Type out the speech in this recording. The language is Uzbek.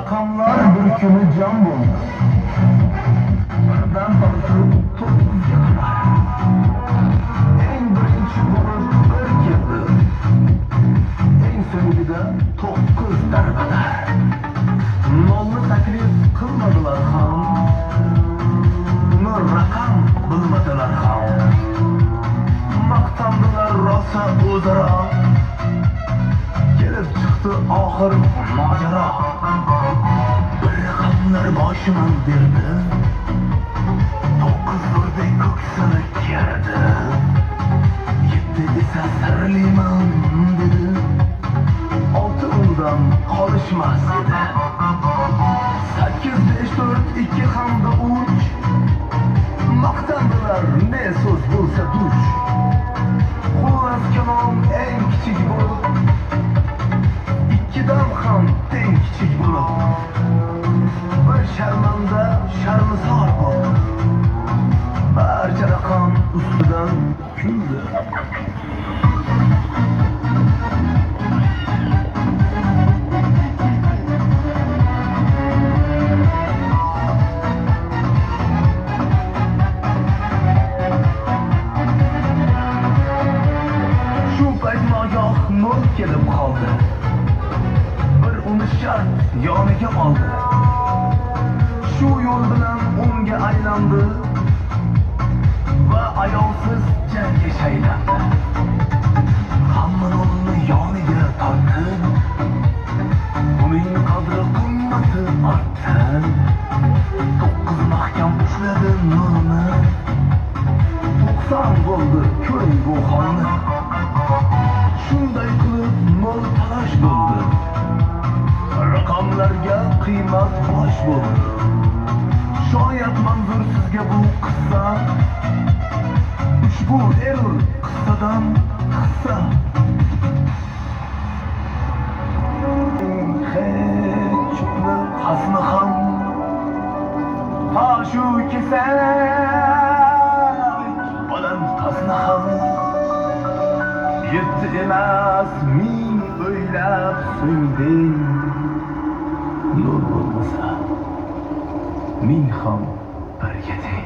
Rakamlar bir kuni can bo'ldi. Birdan tortib 9ga qadar. Eng birinchi bo'lib 1 keldi. Eng so'ngida 9 darbalar. Nolni taklif qilmadilar ham. Uni raqam bilmadilar ham. Maqtandilar rosa o'zaro. Kelib chiqdi oxir mojaro. Bir raqamlar boshiman berdi. 9 birdek ko'ksini kerdi. 7 esa sirliman dedi. 6 undan qolishmas edi. 8 5 4 2 hamda 3. Maqtandilar ne so'z bo'lsa duch. Xullas kalom eng kichik bo'lib, 2dan ham teng kichik bo'lib, bir sharmanda sharmisor bo'ldi. Barcha raqam ustidan kuldi. Nol kelib qoldi. Bir uni shart yoniga oldi. Shu yo'l bilan o'ngga aylandi va ayovsiz jangga shaylandi. Hamma nolni yoniga tortdi. Uning qadri qimmati ortdi. 9 mahkam ushladi nolni. 90 bo'ldi ko'ring bu holni. Shunday qilib nol talash bo'ldi. Raqamlarga qiymat bosh bo'ldi. Shoyat manzur sizga bu qissa, ushbu erur qissadan hissa. Hechni xasmi ham ta shu kesak baland tasni ham 7 emas 1000 o'ylab so'ngding. Nol bo'lmasa 1000 ham birga teng.